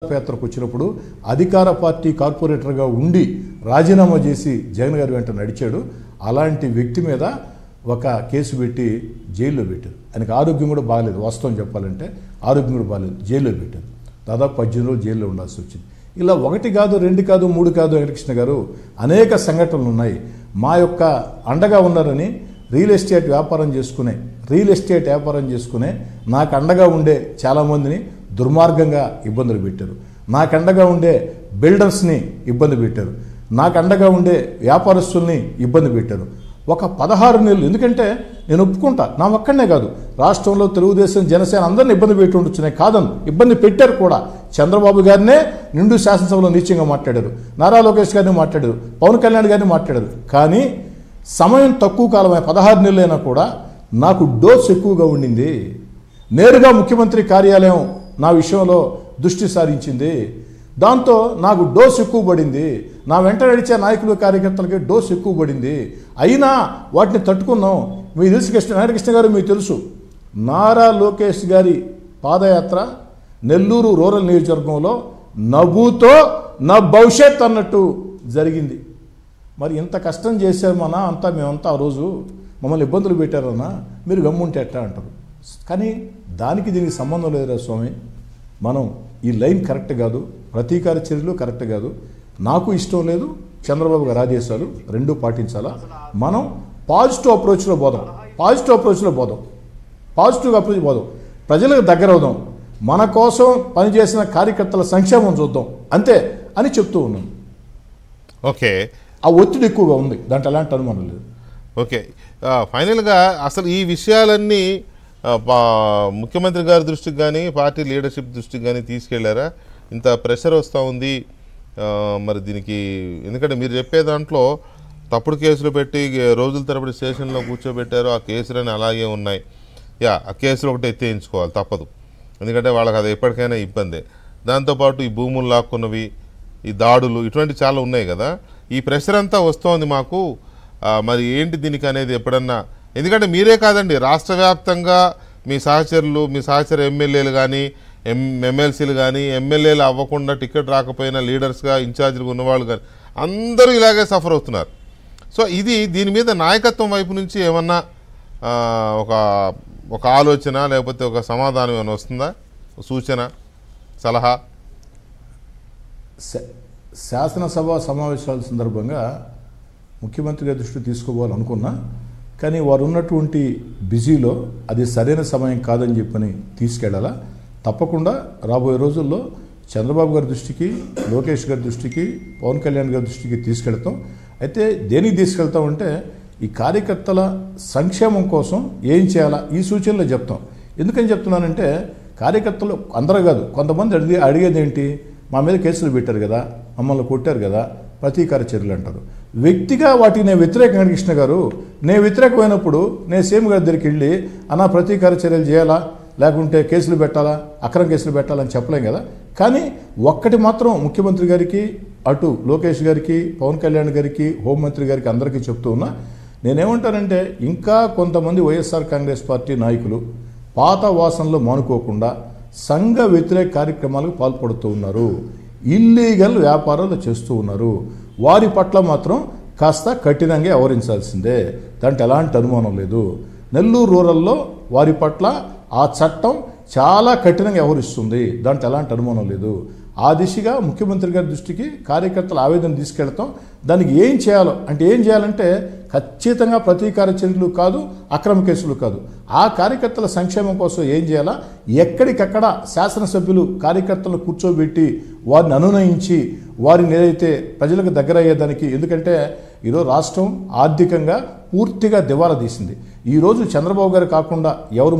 యాత్రకు వచ్చినప్పుడు అధికార పార్టీ కార్పొరేటర్గా ఉండి రాజీనామా చేసి జగన్ గారి వెంట నడిచాడు. అలాంటి వ్యక్తి మీద ఒక కేసు పెట్టి జైల్లో పెట్టారు. ఆయనకు ఆరోగ్యం కూడా బాగలేదు, వాస్తవం చెప్పాలంటే ఆరోగ్యం కూడా బాగలేదు, జైల్లో పెట్టారు. దాదాపు 18 రోజులు జైల్లో ఉండాల్సి వచ్చింది. ఇలా 1 కాదు 2 కాదు 3 కాదు వెంకటకృష్ణ గారు అనేక సంఘటనలు ఉన్నాయి. మా యొక్క అండగా ఉన్నారని రియల్ ఎస్టేట్ వ్యాపారం చేసుకునే నాకు అండగా ఉండే చాలామందిని దుర్మార్గంగా ఇబ్బందులు పెట్టారు. నాకు అండగా ఉండే బిల్డర్స్ని ఇబ్బంది పెట్టారు. నాకు అండగా ఉండే వ్యాపారస్తుల్ని ఇబ్బంది పెట్టారు. ఒక 16 నెలలు, ఎందుకంటే నేను ఒప్పుకుంటా, నా ఒక్కడనే కాదు, రాష్ట్రంలో తెలుగుదేశం జనసేన అందరిని ఇబ్బంది పెట్టి ఉండొచ్చునే కాదని ఇబ్బంది పెట్టారు కూడా. చంద్రబాబు గారినే నిండు శాసనసభలో నీచంగా మాట్లాడారు, నారా లోకేష్ గారిని మాట్లాడారు, పవన్ కళ్యాణ్ గారిని మాట్లాడారు. కానీ సమయం తక్కువ కాలమే, 16 నెలలైనా కూడా నాకు డోస్ ఎక్కువగా ఉండింది. నేరుగా ముఖ్యమంత్రి కార్యాలయం నా విషయంలో దృష్టి సారించింది. దాంతో నాకు డోస్ ఎక్కువ పడింది. నా వెంట నడిచే నాయకులు కార్యకర్తలకి డోస్ ఎక్కువ పడింది. అయినా వాటిని తట్టుకున్నాం. మీకు తెలుసు నారాయణకృష్ణ గారు, మీకు తెలుసు నారా లోకేష్ గారి పాదయాత్ర నెల్లూరు రూరల్ నియోజకవర్గంలో నవ్వుతో నా భవిష్యత్ అన్నట్టు జరిగింది. మరి ఇంత కష్టం చేశామన్నా, మేమంతా ఆ రోజు మమ్మల్ని ఇబ్బందులు పెట్టారన్నా, మీరు గమ్ముంటే ఎట్టా అంటారు. కానీ దానికి దీనికి సంబంధం లేదురా స్వామి. మనం ఈ లైన్ కరెక్ట్ కాదు, ప్రతీకార చర్యలు కరెక్ట్ కాదు. నాకు ఇష్టం లేదు, చంద్రబాబు గారు ఆదేశాలు రెండూ పాటించాలా. మనం పాజిటివ్ అప్రోచ్లో పోదాం, ప్రజలకు దగ్గర అవుదాం, మన కోసం పనిచేసిన కార్యకర్తల సంక్షేమం చూద్దాం, అంతే అని చెప్తూ ఉన్నాం. ఓకే, ఆ ఒత్తిడి ఎక్కువగా ఉంది, దాంట్లో ఎలాంటి అనుమానం లేదు. ఓకే, ఫైనల్గా అసలు ఈ విషయాలన్నీ ముఖ్యమంత్రి గారి దృష్టికి కానీ పార్టీ లీడర్షిప్ దృష్టికి కానీ తీసుకెళ్లారా? ఇంత ప్రెషర్ వస్తూ ఉంది మరి దీనికి, ఎందుకంటే మీరు చెప్పే దాంట్లో తప్పుడు కేసులు పెట్టి రోజుల తరబడి స్టేషన్లో కూర్చోబెట్టారు, ఆ కేసులన్నీ అలాగే ఉన్నాయి. ఆ కేసులు ఒకటి ఎత్తేయించుకోవాలి, తప్పదు, ఎందుకంటే వాళ్ళకి అది ఎప్పటికైనా ఇబ్బందే. దాంతోపాటు ఈ భూములు లాక్కున్నవి, ఈ దాడులు, ఇటువంటి చాలా ఉన్నాయి కదా. ఈ ప్రెషర్ అంతా వస్తోంది మాకు, మరి ఏంటి దీనికి అనేది ఎప్పుడన్నా, ఎందుకంటే మీరే కాదండి, రాష్ట్ర వ్యాప్తంగా మీ సహచర ఎమ్మెల్యేలు కానీ ఎమ్మెల్సీలు కానీ, ఎమ్మెల్యేలు అవ్వకుండా టికెట్ రాకపోయినా లీడర్స్గా ఇన్ఛార్జీలుగా ఉన్నవాళ్ళు కానీ అందరూ ఇలాగే సఫర్ అవుతున్నారు. సో దీని మీద నాయకత్వం వైపు నుంచి ఏమన్నా ఒక ఆలోచన లేకపోతే ఒక సమాధానం ఏమైనా వస్తుందా, సూచన, సలహా? శాసనసభ సమావేశాల సందర్భంగా ముఖ్యమంత్రి గారి దృష్టి తీసుకోవాలనుకున్నా, కానీ వారు ఉన్నటువంటి బిజీలో అది సరైన సమయం కాదని చెప్పని తీసుకెళ్లాలా. తప్పకుండా రాబోయే రోజుల్లో చంద్రబాబు గారి దృష్టికి, లోకేష్ గారి దృష్టికి, పవన్ కళ్యాణ్ గారి దృష్టికి తీసుకెళ్తాం. అయితే దేనికి తీసుకెళ్తామంటే ఈ కార్యకర్తల సంక్షేమం కోసం ఏం చేయాలా ఈ సూచనలు చెప్తాం. ఎందుకని చెప్తున్నానంటే కార్యకర్తలు అందరూ కాదు, కొంతమంది అడిగేది ఏంటి, మా మీద కేసులు పెట్టారు కదా, మమ్మల్ని కొట్టారు కదా, ప్రతీకార చర్యలు అంటారు. వ్యక్తిగా వాటికి నేను వ్యతిరేకంగా కృష్ణ గారు, నేను వ్యతిరేకమైనప్పుడు నేను సీఎం గారి దగ్గరికి వెళ్ళి అన్నా ప్రతీకార చర్యలు చేయాలా, లేకుంటే కేసులు పెట్టాలా, అక్రమ కేసులు పెట్టాలని చెప్పలేం కదా. కానీ ఒక్కటి మాత్రం ముఖ్యమంత్రి గారికి, అటు లోకేష్ గారికి, పవన్ కళ్యాణ్ గారికి, హోంమంత్రి గారికి అందరికీ చెప్తూ ఉన్నా, నేనేమంటానంటే ఇంకా కొంతమంది వైఎస్ఆర్ కాంగ్రెస్ పార్టీ నాయకులు పాత వాసనలు మానుకోకుండా సంఘ వ్యతిరేక కార్యక్రమాలకు పాల్పడుతూ ఉన్నారు, ఇల్లీగల్ వ్యాపారాలు చేస్తూ ఉన్నారు. వారి పట్ల మాత్రం కాస్త కఠినంగా వ్యవహరించాల్సిందే, దాంట్లో ఎలాంటి అనుమానం లేదు. నెల్లూరు రూరల్లో వారి పట్ల ఆ చట్టం చాలా కఠినంగా వ్యవహరిస్తుంది, దాంట్లో ఎలాంటి అనుమానం లేదు. ఆ దిశగా ముఖ్యమంత్రి గారి దృష్టికి కార్యకర్తల ఆవేదన తీసుకెళ్తాం. దానికి ఏం చేయాలంటే ఖచ్చితంగా ప్రతీకార చర్యలు కాదు, అక్రమ కేసులు కాదు. ఆ కార్యకర్తల సంక్షేమం కోసం ఏం చేయాలా, ఎక్కడికక్కడ శాసనసభ్యులు కార్యకర్తలను కూర్చోబెట్టి వారిని అనునయించి వారిని ఏదైతే ప్రజలకు దగ్గర అయ్యేదానికి, ఎందుకంటే ఈరోజు రాష్ట్రం ఆర్థికంగా పూర్తిగా దివాలా తీసింది. ఈరోజు చంద్రబాబు గారు కాకుండా ఎవరు